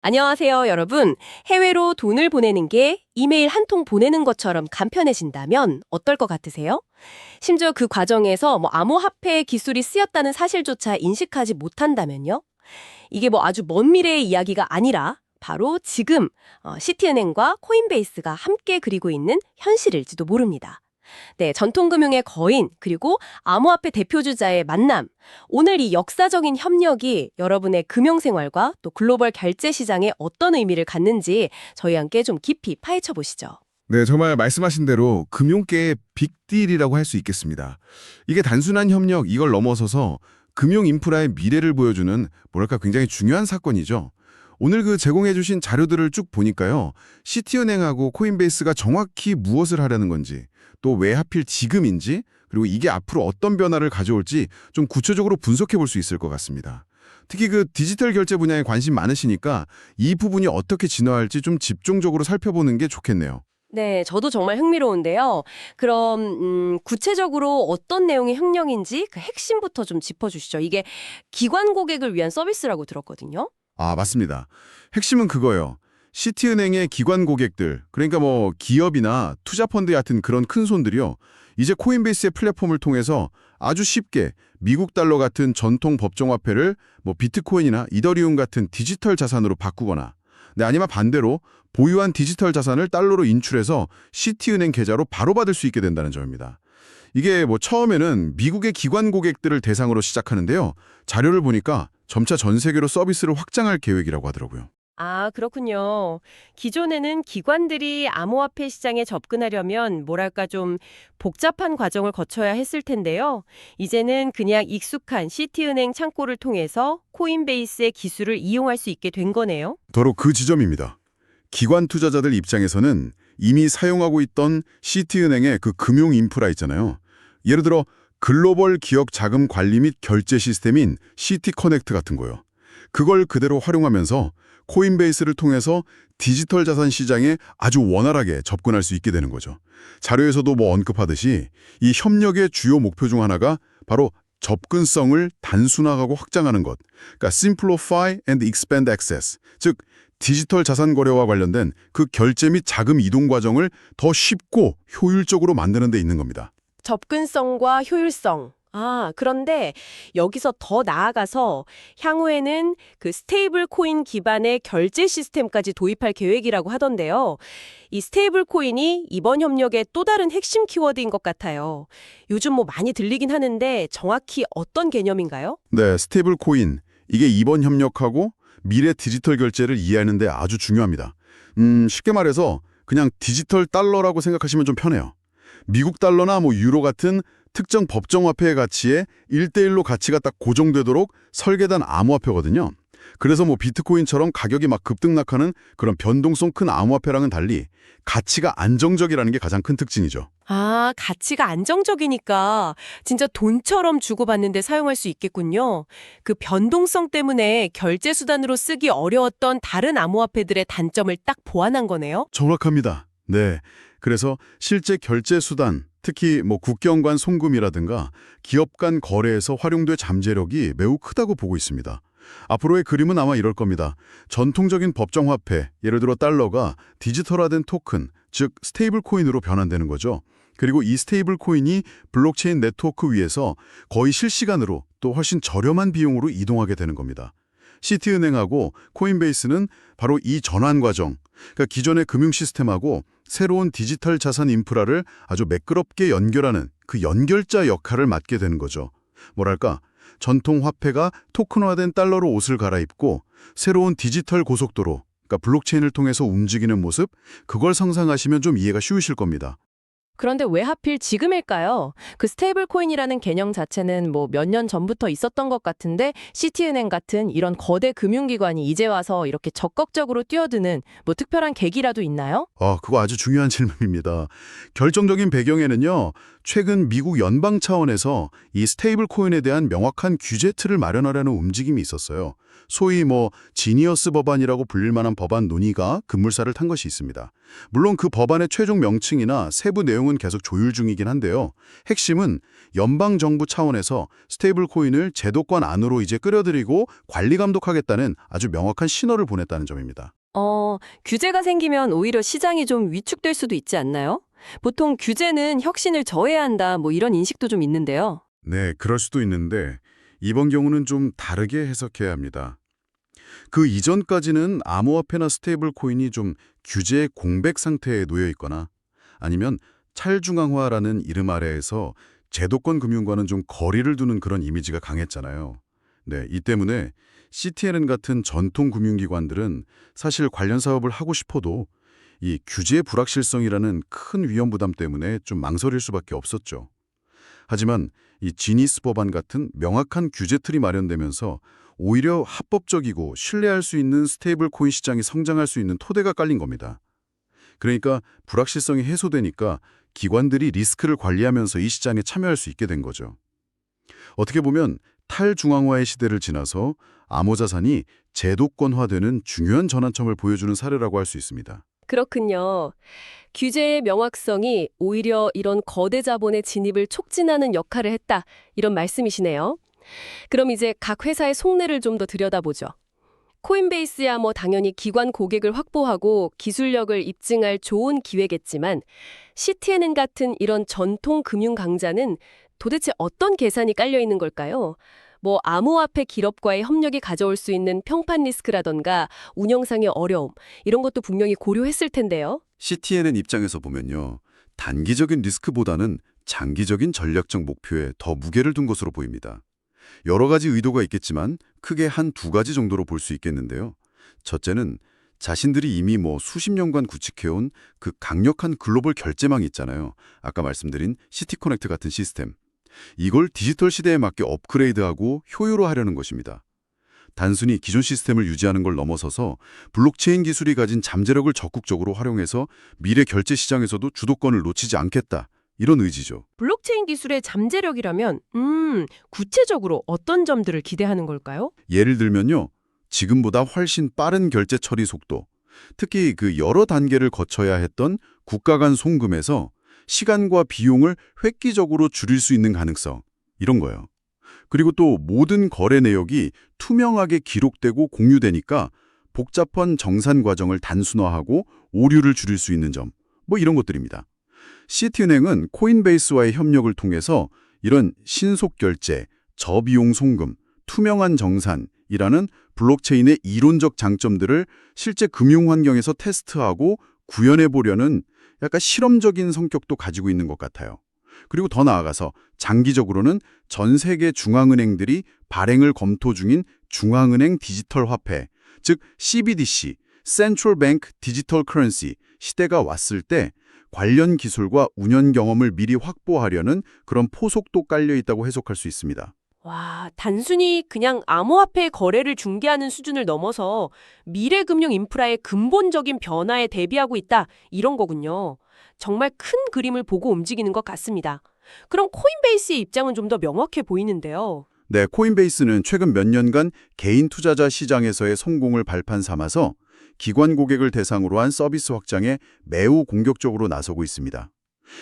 안녕하세요, 여러분. 해외로 돈을 보내는 게 이메일 한 통 보내는 것처럼 간편해진다면 어떨 것 같으세요? 심지어 그 과정에서 암호화폐 기술이 쓰였다는 사실조차 인식하지 못한다면요? 이게 아주 먼 미래의 이야기가 아니라 바로 지금 시티은행과 코인베이스가 함께 그리고 있는 현실일지도 모릅니다. 네, 전통금융의 거인, 그리고 암호화폐 대표주자의 만남. 오늘 이 역사적인 협력이 여러분의 금융생활과 또 글로벌 결제 시장에 어떤 의미를 갖는지 저희 함께 좀 깊이 파헤쳐 보시죠. 네, 정말 말씀하신 대로 금융계의 빅딜이라고 할 수 있겠습니다. 이게 단순한 협력, 이걸 넘어서서 금융 인프라의 미래를 보여주는 뭐랄까 굉장히 중요한 사건이죠. 오늘 제공해주신 자료들을 쭉 보니까요. 시티은행하고 코인베이스가 정확히 무엇을 하려는 건지, 또 왜 하필 지금인지, 그리고 이게 앞으로 어떤 변화를 가져올지 좀 구체적으로 분석해 볼 수 있을 것 같습니다. 특히 디지털 결제 분야에 관심 많으시니까 이 부분이 어떻게 진화할지 좀 집중적으로 살펴보는 게 좋겠네요. 네, 저도 정말 흥미로운데요. 그럼 구체적으로 어떤 내용의 협력인지 그 핵심부터 좀 짚어주시죠. 이게 기관 고객을 위한 서비스라고 들었거든요. 아, 맞습니다. 핵심은 그거예요. 시티은행의 기관 고객들, 그러니까 기업이나 투자펀드 같은 그런 큰 손들이요. 이제 코인베이스의 플랫폼을 통해서 아주 쉽게 미국 달러 같은 전통 법정화폐를 비트코인이나 이더리움 같은 디지털 자산으로 바꾸거나, 아니면 반대로 보유한 디지털 자산을 달러로 인출해서 시티은행 계좌로 바로 받을 수 있게 된다는 점입니다. 이게 처음에는 미국의 기관 고객들을 대상으로 시작하는데요. 자료를 보니까 점차 전 세계로 서비스를 확장할 계획이라고 하더라고요. 아, 그렇군요. 기존에는 기관들이 암호화폐 시장에 접근하려면 뭐랄까 좀 복잡한 과정을 거쳐야 했을 텐데요. 이제는 그냥 익숙한 시티은행 창구를 통해서 코인베이스의 기술을 이용할 수 있게 된 거네요. 바로 그 지점입니다. 기관 투자자들 입장에서는 이미 사용하고 있던 시티은행의 그 금융 인프라 있잖아요. 예를 들어 글로벌 기업 자금 관리 및 결제 시스템인 시티커넥트 같은 거요. 그걸 그대로 활용하면서 코인베이스를 통해서 디지털 자산 시장에 아주 원활하게 접근할 수 있게 되는 거죠. 자료에서도 언급하듯이 이 협력의 주요 목표 중 하나가 바로 접근성을 단순화하고 확장하는 것. 그러니까 Simplify and Expand Access, 즉 디지털 자산 거래와 관련된 그 결제 및 자금 이동 과정을 더 쉽고 효율적으로 만드는 데 있는 겁니다. 접근성과 효율성. 아, 그런데 여기서 더 나아가서 향후에는 그 스테이블 코인 기반의 결제 시스템까지 도입할 계획이라고 하던데요. 이 스테이블 코인이 이번 협력의 또 다른 핵심 키워드인 것 같아요. 요즘 많이 들리긴 하는데 정확히 어떤 개념인가요? 네, 스테이블 코인. 이게 이번 협력하고 미래 디지털 결제를 이해하는 데 아주 중요합니다. 쉽게 말해서 그냥 디지털 달러라고 생각하시면 좀 편해요. 미국 달러나 유로 같은 특정 법정화폐의 가치에 1대1로 가치가 딱 고정되도록 설계된 암호화폐거든요. 그래서 비트코인처럼 가격이 막 급등락하는 그런 변동성 큰 암호화폐랑은 달리 가치가 안정적이라는 게 가장 큰 특징이죠. 아, 가치가 안정적이니까 진짜 돈처럼 주고받는데 사용할 수 있겠군요. 그 변동성 때문에 결제 수단으로 쓰기 어려웠던 다른 암호화폐들의 단점을 딱 보완한 거네요. 정확합니다. 네. 그래서 실제 결제 수단, 특히 국경 간 송금이라든가 기업 간 거래에서 활용될 잠재력이 매우 크다고 보고 있습니다. 앞으로의 그림은 아마 이럴 겁니다. 전통적인 법정화폐, 예를 들어 달러가 디지털화된 토큰, 즉 스테이블 코인으로 변환되는 거죠. 그리고 이 스테이블 코인이 블록체인 네트워크 위에서 거의 실시간으로 또 훨씬 저렴한 비용으로 이동하게 되는 겁니다. 시티은행하고 코인베이스는 바로 이 전환 과정, 그러니까 기존의 금융 시스템하고 새로운 디지털 자산 인프라를 아주 매끄럽게 연결하는 그 연결자 역할을 맡게 되는 거죠. 뭐랄까, 전통 화폐가 토큰화된 달러로 옷을 갈아입고 새로운 디지털 고속도로, 그러니까 블록체인을 통해서 움직이는 모습, 그걸 상상하시면 좀 이해가 쉬우실 겁니다. 그런데 왜 하필 지금일까요? 그 스테이블 코인이라는 개념 자체는 몇 년 전부터 있었던 것 같은데 시티은행 같은 이런 거대 금융기관이 이제 와서 이렇게 적극적으로 뛰어드는 특별한 계기라도 있나요? 그거 아주 중요한 질문입니다. 결정적인 배경에는요, 최근 미국 연방 차원에서 이 스테이블 코인에 대한 명확한 규제 틀을 마련하려는 움직임이 있었어요. 소위 지니어스 법안이라고 불릴 만한 법안 논의가 급물살을 탄 것이 있습니다. 물론 그 법안의 최종 명칭이나 세부 내용은 계속 조율 중이긴 한데요. 핵심은 연방정부 차원에서 스테이블 코인을 제도권 안으로 이제 끌어들이고 관리 감독하겠다는 아주 명확한 신호를 보냈다는 점입니다. 규제가 생기면 오히려 시장이 좀 위축될 수도 있지 않나요? 보통 규제는 혁신을 저해야 한다, 뭐 이런 인식도 좀 있는데요. 네, 그럴 수도 있는데 이번 경우는 좀 다르게 해석해야 합니다. 그 이전까지는 암호화폐나 스테이블 코인이 좀 규제의 공백 상태에 놓여 있거나 아니면 찰중앙화라는 이름 아래에서 제도권 금융과는 좀 거리를 두는 그런 이미지가 강했잖아요. 네, 이 때문에 CTNN 같은 전통 금융기관들은 사실 관련 사업을 하고 싶어도 이 규제의 불확실성이라는 큰 위험 부담 때문에 좀 망설일 수밖에 없었죠. 하지만 이 지니스 법안 같은 명확한 규제 틀이 마련되면서 오히려 합법적이고 신뢰할 수 있는 스테이블 코인 시장이 성장할 수 있는 토대가 깔린 겁니다. 그러니까 불확실성이 해소되니까 기관들이 리스크를 관리하면서 이 시장에 참여할 수 있게 된 거죠. 어떻게 보면 탈중앙화의 시대를 지나서 암호자산이 제도권화되는 중요한 전환점을 보여주는 사례라고 할 수 있습니다. 그렇군요. 규제의 명확성이 오히려 이런 거대 자본의 진입을 촉진하는 역할을 했다. 이런 말씀이시네요. 그럼 이제 각 회사의 속내를 좀 더 들여다보죠. 코인베이스야 뭐 당연히 기관 고객을 확보하고 기술력을 입증할 좋은 기회겠지만 CTNN 같은 이런 전통 금융 강자는 도대체 어떤 계산이 깔려 있는 걸까요? 뭐 암호화폐 기업과의 협력이 가져올 수 있는 평판 리스크라던가 운영상의 어려움 이런 것도 분명히 고려했을 텐데요. CTNN 입장에서 보면요. 단기적인 리스크보다는 장기적인 전략적 목표에 더 무게를 둔 것으로 보입니다. 여러 가지 의도가 있겠지만 크게 한 두 가지 정도로 볼 수 있겠는데요. 첫째는 자신들이 이미 수십 년간 구축해온 그 강력한 글로벌 결제망이 있잖아요. 아까 말씀드린 시티코넥트 같은 시스템. 이걸 디지털 시대에 맞게 업그레이드하고 효율화하려는 것입니다. 단순히 기존 시스템을 유지하는 걸 넘어서서 블록체인 기술이 가진 잠재력을 적극적으로 활용해서 미래 결제 시장에서도 주도권을 놓치지 않겠다. 이런 의지죠. 블록체인 기술의 잠재력이라면 구체적으로 어떤 점들을 기대하는 걸까요? 예를 들면요. 지금보다 훨씬 빠른 결제 처리 속도, 특히 그 여러 단계를 거쳐야 했던 국가 간 송금에서 시간과 비용을 획기적으로 줄일 수 있는 가능성, 이런 거예요. 그리고 또 모든 거래 내역이 투명하게 기록되고 공유되니까 복잡한 정산 과정을 단순화하고 오류를 줄일 수 있는 점, 이런 것들입니다. 시티은행은 코인베이스와의 협력을 통해서 이런 신속 결제, 저비용 송금, 투명한 정산이라는 블록체인의 이론적 장점들을 실제 금융 환경에서 테스트하고 구현해 보려는 약간 실험적인 성격도 가지고 있는 것 같아요. 그리고 더 나아가서 장기적으로는 전 세계 중앙은행들이 발행을 검토 중인 중앙은행 디지털 화폐, 즉 CBDC, Central Bank Digital Currency 시대가 왔을 때 관련 기술과 운영 경험을 미리 확보하려는 그런 포석도 깔려 있다고 해석할 수 있습니다. 와, 단순히 그냥 암호화폐 거래를 중개하는 수준을 넘어서 미래 금융 인프라의 근본적인 변화에 대비하고 있다. 이런 거군요. 정말 큰 그림을 보고 움직이는 것 같습니다. 그럼 코인베이스의 입장은 좀 더 명확해 보이는데요. 네, 코인베이스는 최근 몇 년간 개인 투자자 시장에서의 성공을 발판 삼아서 기관 고객을 대상으로 한 서비스 확장에 매우 공격적으로 나서고 있습니다.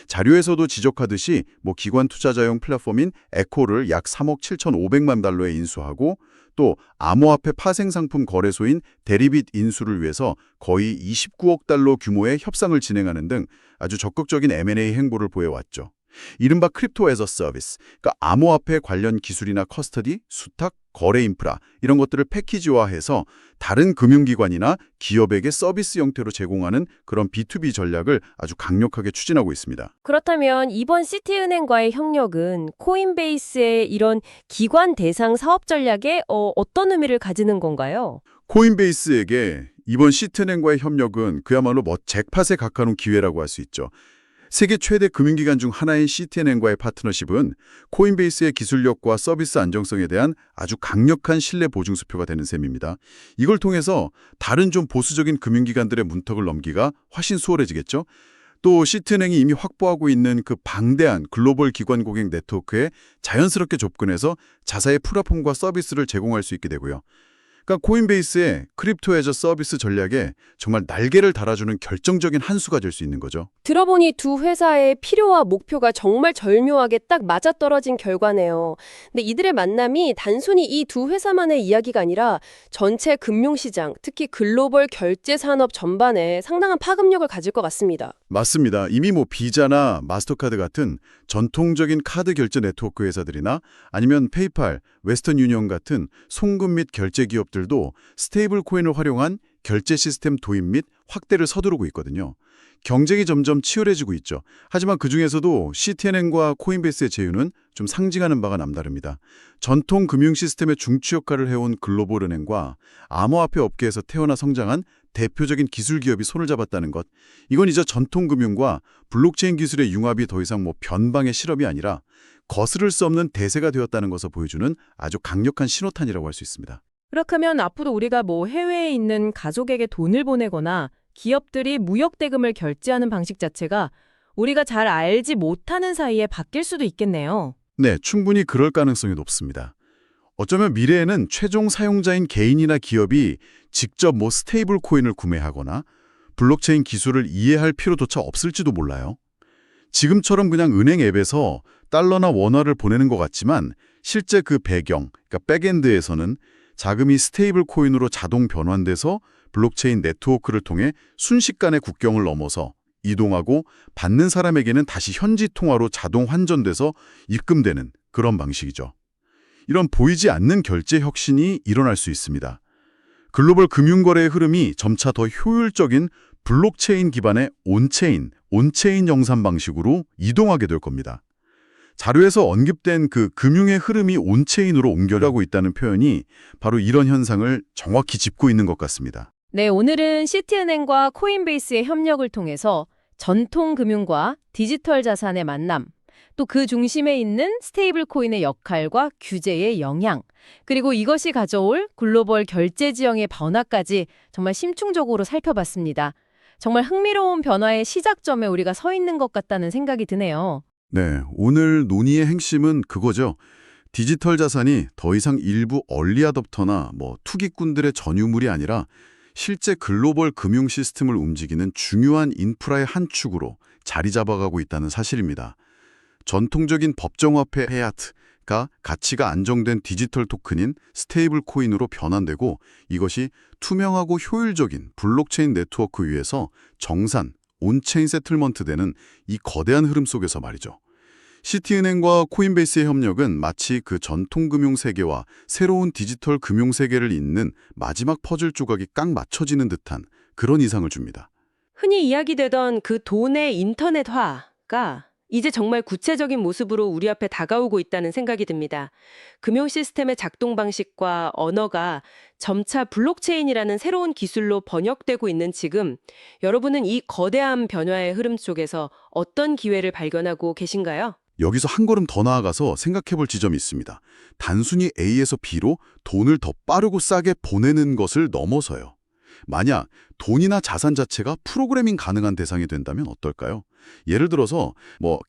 자료에서도 지적하듯이 기관 투자자용 플랫폼인 에코를 약 3억 7,500만 달러에 인수하고 또 암호화폐 파생 상품 거래소인 데리빗 인수를 위해서 거의 29억 달러 규모의 협상을 진행하는 등 아주 적극적인 M&A 행보를 보여왔죠. 이른바 크립토 애저 서비스, 그러니까 암호화폐 관련 기술이나 커스터디, 수탁, 거래 인프라 이런 것들을 패키지화해서 다른 금융기관이나 기업에게 서비스 형태로 제공하는 그런 B2B 전략을 아주 강력하게 추진하고 있습니다. 그렇다면 이번 시티은행과의 협력은 코인베이스의 이런 기관 대상 사업 전략에 어떤 의미를 가지는 건가요? 코인베이스에게 이번 시티은행과의 협력은 그야말로 잭팟에 가까운 기회라고 할 수 있죠. 세계 최대 금융기관 중 하나인 시티은행과의 파트너십은 코인베이스의 기술력과 서비스 안정성에 대한 아주 강력한 신뢰 보증수표가 되는 셈입니다. 이걸 통해서 다른 좀 보수적인 금융기관들의 문턱을 넘기가 훨씬 수월해지겠죠. 또 시티은행이 이미 확보하고 있는 그 방대한 글로벌 기관 고객 네트워크에 자연스럽게 접근해서 자사의 플랫폼과 서비스를 제공할 수 있게 되고요. 그러니까 코인베이스의 크립토 애저 서비스 전략에 정말 날개를 달아주는 결정적인 한 수가 될 수 있는 거죠. 들어보니 두 회사의 필요와 목표가 정말 절묘하게 딱 맞아떨어진 결과네요. 근데 이들의 만남이 단순히 이 두 회사만의 이야기가 아니라 전체 금융시장, 특히 글로벌 결제 산업 전반에 상당한 파급력을 가질 것 같습니다. 맞습니다. 이미 비자나 마스터카드 같은 전통적인 카드 결제 네트워크 회사들이나 아니면 페이팔, 웨스턴 유니언 같은 송금 및 결제 기업들도 스테이블 코인을 활용한 결제 시스템 도입 및 확대를 서두르고 있거든요. 경쟁이 점점 치열해지고 있죠. 하지만 그중에서도 CT은행과 코인베이스의 제휴는 좀 상징하는 바가 남다릅니다. 전통 금융 시스템의 중추 역할을 해온 글로벌 은행과 암호화폐 업계에서 태어나 성장한 대표적인 기술 기업이 손을 잡았다는 것. 이건 이제 전통 금융과 블록체인 기술의 융합이 더 이상 변방의 실험이 아니라 거스를 수 없는 대세가 되었다는 것을 보여주는 아주 강력한 신호탄이라고 할 수 있습니다. 그렇게 하면 앞으로 우리가 해외에 있는 가족에게 돈을 보내거나 기업들이 무역 대금을 결제하는 방식 자체가 우리가 잘 알지 못하는 사이에 바뀔 수도 있겠네요. 네, 충분히 그럴 가능성이 높습니다. 어쩌면 미래에는 최종 사용자인 개인이나 기업이 직접 스테이블 코인을 구매하거나 블록체인 기술을 이해할 필요조차 없을지도 몰라요. 지금처럼 그냥 은행 앱에서 달러나 원화를 보내는 것 같지만 실제 그 배경, 그러니까 백엔드에서는 자금이 스테이블 코인으로 자동 변환돼서 블록체인 네트워크를 통해 순식간에 국경을 넘어서 이동하고 받는 사람에게는 다시 현지 통화로 자동 환전돼서 입금되는 그런 방식이죠. 이런 보이지 않는 결제 혁신이 일어날 수 있습니다. 글로벌 금융거래의 흐름이 점차 더 효율적인 블록체인 기반의 온체인 영산 방식으로 이동하게 될 겁니다. 자료에서 언급된 그 금융의 흐름이 온체인으로 옮겨가고 있다는 표현이 바로 이런 현상을 정확히 짚고 있는 것 같습니다. 네, 오늘은 시티은행과 코인베이스의 협력을 통해서 전통 금융과 디지털 자산의 만남, 또 그 중심에 있는 스테이블 코인의 역할과 규제의 영향, 그리고 이것이 가져올 글로벌 결제 지형의 변화까지 정말 심층적으로 살펴봤습니다. 정말 흥미로운 변화의 시작점에 우리가 서 있는 것 같다는 생각이 드네요. 네, 오늘 논의의 핵심은 그거죠. 디지털 자산이 더 이상 일부 얼리 어댑터나 투기꾼들의 전유물이 아니라 실제 글로벌 금융 시스템을 움직이는 중요한 인프라의 한 축으로 자리 잡아가고 있다는 사실입니다. 전통적인 법정화폐 페아트가 가치가 안정된 디지털 토큰인 스테이블 코인으로 변환되고 이것이 투명하고 효율적인 블록체인 네트워크 위에서 정산, 온체인 세틀먼트 되는 이 거대한 흐름 속에서 말이죠. 시티은행과 코인베이스의 협력은 마치 그 전통 금융 세계와 새로운 디지털 금융 세계를 잇는 마지막 퍼즐 조각이 꽉 맞춰지는 듯한 그런 이상을 줍니다. 흔히 이야기되던 그 돈의 인터넷화가 이제 정말 구체적인 모습으로 우리 앞에 다가오고 있다는 생각이 듭니다. 금융 시스템의 작동 방식과 언어가 점차 블록체인이라는 새로운 기술로 번역되고 있는 지금, 여러분은 이 거대한 변화의 흐름 속에서 어떤 기회를 발견하고 계신가요? 여기서 한 걸음 더 나아가서 생각해볼 지점이 있습니다. 단순히 A에서 B로 돈을 더 빠르고 싸게 보내는 것을 넘어서요. 만약 돈이나 자산 자체가 프로그래밍 가능한 대상이 된다면 어떨까요? 예를 들어서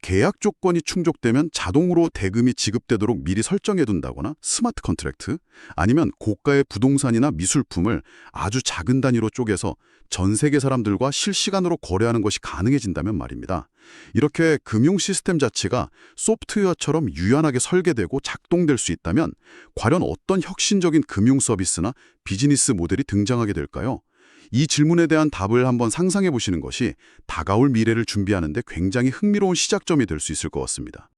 계약 조건이 충족되면 자동으로 대금이 지급되도록 미리 설정해둔다거나 스마트 컨트랙트, 아니면 고가의 부동산이나 미술품을 아주 작은 단위로 쪼개서 전 세계 사람들과 실시간으로 거래하는 것이 가능해진다면 말입니다. 이렇게 금융 시스템 자체가 소프트웨어처럼 유연하게 설계되고 작동될 수 있다면 과연 어떤 혁신적인 금융 서비스나 비즈니스 모델이 등장하게 될까요? 이 질문에 대한 답을 한번 상상해 보시는 것이 다가올 미래를 준비하는 데 굉장히 흥미로운 시작점이 될 수 있을 것 같습니다.